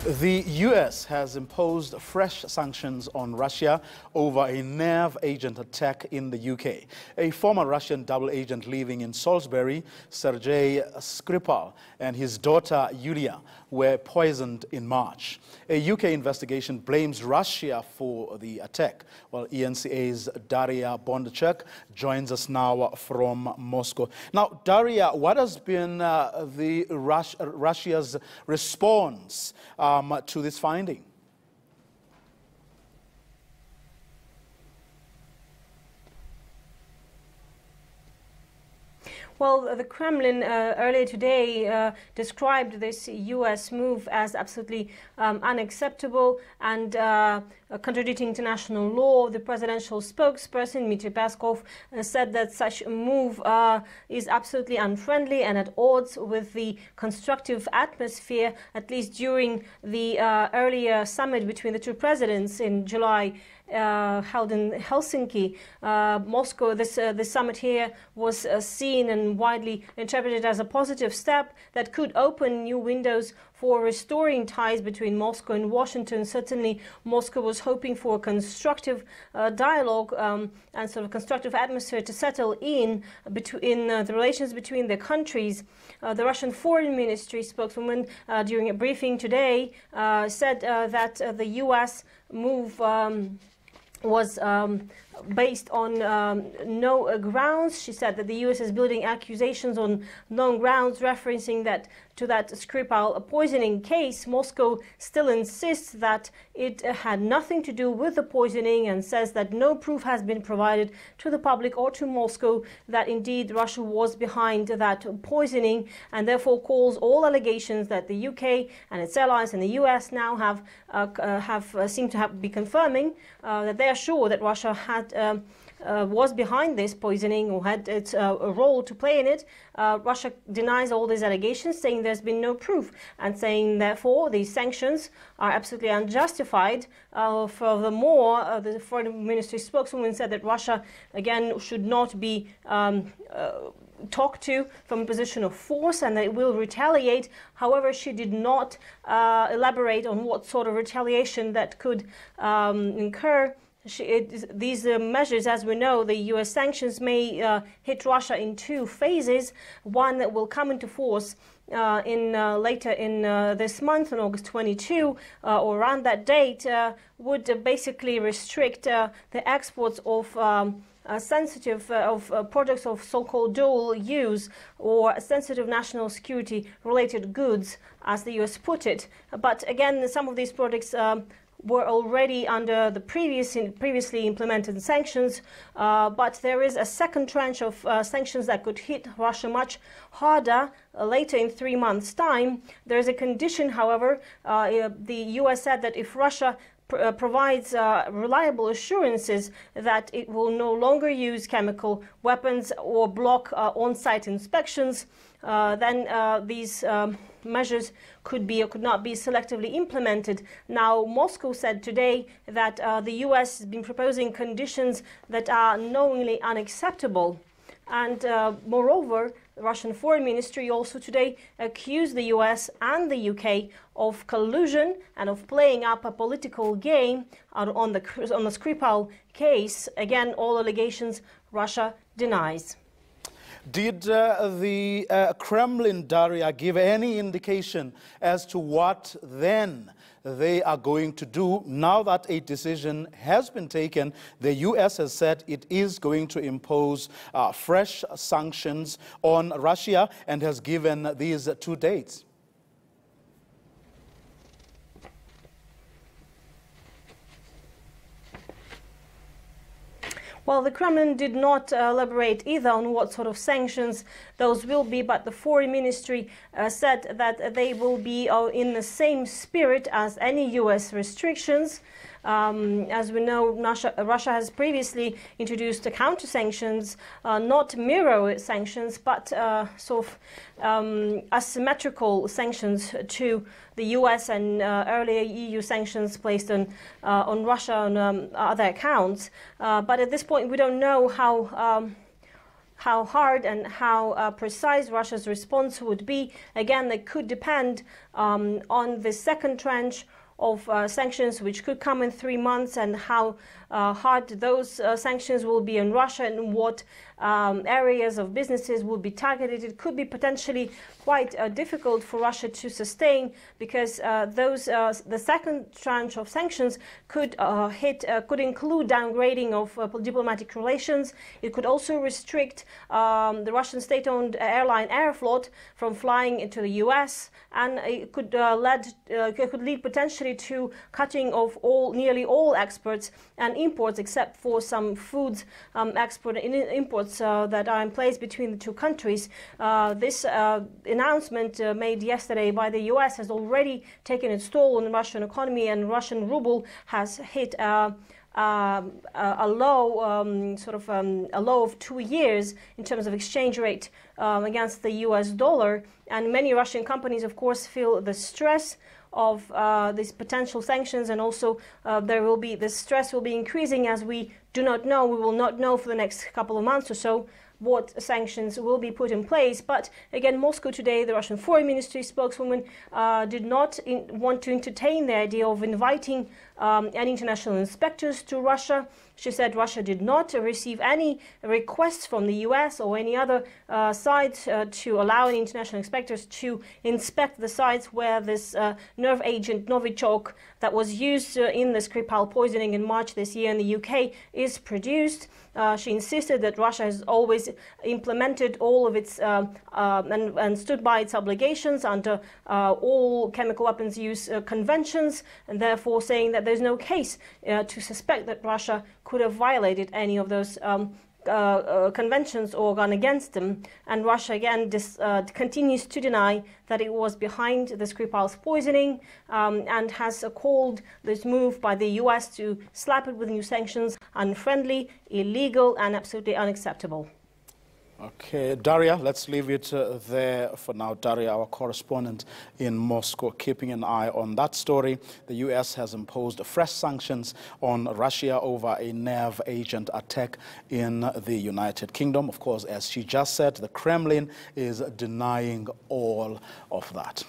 The U.S. has imposed fresh sanctions on Russia over a nerve agent attack in the U.K. A former Russian double agent living in Salisbury, Sergei Skripal, and his daughter Yulia were poisoned in March. A U.K. investigation blames Russia for the attack, while ENCA's Daria Bondachuk joins us now from Moscow. Now, Daria, what has been Russia's response to this finding? Well, the Kremlin earlier today described this U.S. move as absolutely unacceptable and contradicting international law. The presidential spokesperson, Dmitry Peskov, said that such a move is absolutely unfriendly and at odds with the constructive atmosphere, at least during the earlier summit between the two presidents in July held in Helsinki. Moscow, this summit here was seen and widely interpreted as a positive step that could open new windows for restoring ties between Moscow and Washington. Certainly, Moscow was hoping for a constructive dialogue and sort of constructive atmosphere to settle in between the relations between the countries. The Russian Foreign Ministry spokeswoman during a briefing today said that the U.S. move was based on no grounds. She said that the U.S. is building accusations on no grounds, referencing that to that Skripal poisoning case. Moscow still insists that it had nothing to do with the poisoning and says that no proof has been provided to the public or to Moscow that indeed Russia was behind that poisoning, and therefore calls all allegations that the UK and its allies and the US now seem to be confirming that they are sure that Russia had was behind this poisoning or had its a role to play in it. Russia denies all these allegations, saying there's been no proof, and saying therefore these sanctions are absolutely unjustified. Furthermore, the Foreign Ministry spokeswoman said that Russia again should not be talked to from a position of force and that it will retaliate. However, she did not elaborate on what sort of retaliation that could incur. These measures, as we know, the U.S. sanctions may hit Russia in two phases. One that will come into force later in this month, on August 22, or around that date, would basically restrict the exports of sensitive products of so-called dual use or sensitive national security related goods, as the U.S. put it. But again, some of these products were already under the previously implemented sanctions, but there is a second tranche of sanctions that could hit Russia much harder later in 3 months' time. There is a condition, however. The U.S. said that if Russia provides reliable assurances that it will no longer use chemical weapons or block on-site inspections, then these measures could be or could not be selectively implemented. Now, Moscow said today that the U.S. has been proposing conditions that are knowingly unacceptable. And moreover, the Russian Foreign Ministry also today accused the US and the UK of collusion and of playing up a political game on the Skripal case. Again, all allegations Russia denies. Did the Kremlin, Daria, give any indication as to what then they are going to do now that a decision has been taken? The U.S. has said it is going to impose fresh sanctions on Russia and has given these two dates. Well, the Kremlin did not elaborate either on what sort of sanctions those will be, but the Foreign Ministry said that they will be in the same spirit as any U.S. restrictions. As we know, Russia has previously introduced counter-sanctions, not mirror sanctions, but sort of asymmetrical sanctions to the U.S. and earlier EU sanctions placed on Russia on other accounts. But at this point, we don't know how how hard and how precise Russia's response would be. Again, that could depend on the second tranche of sanctions, which could come in 3 months, and how hard those sanctions will be on Russia, and what areas of businesses will be targeted. It could be potentially quite difficult for Russia to sustain, because the second tranche of sanctions could could include downgrading of diplomatic relations. It could also restrict the Russian state-owned airline Aeroflot from flying into the US, and it could lead potentially to cutting off nearly all exports and imports, except for some foods imports that are in place between the two countries. This announcement made yesterday by the US has already taken its toll on the Russian economy, and Russian ruble has hit a low, a low of 2 years in terms of exchange rate against the US dollar. And many Russian companies, of course, feel the stress of these potential sanctions, and also the stress will be increasing, as we will not know for the next couple of months or so what sanctions will be put in place. But again, Moscow today, the Russian Foreign Ministry spokeswoman, did not want to entertain the idea of inviting any international inspectors to Russia. She said Russia did not receive any requests from the US or any other side to allow any international inspectors to inspect the sites where this nerve agent Novichok that was used in the Skripal poisoning in March this year in the UK is produced. She insisted that Russia has always implemented all of its and stood by its obligations under all chemical weapons use conventions, and therefore saying that there's no case to suspect that Russia could have violated any of those conventions or gone against them. And Russia again continues to deny that it was behind the Skripal's poisoning, and has called this move by the US to slap it with new sanctions unfriendly, illegal, and absolutely unacceptable. Okay, Daria, let's leave it there for now. Daria, our correspondent in Moscow, keeping an eye on that story. The U.S. has imposed fresh sanctions on Russia over a nerve agent attack in the United Kingdom. Of course, as she just said, the Kremlin is denying all of that.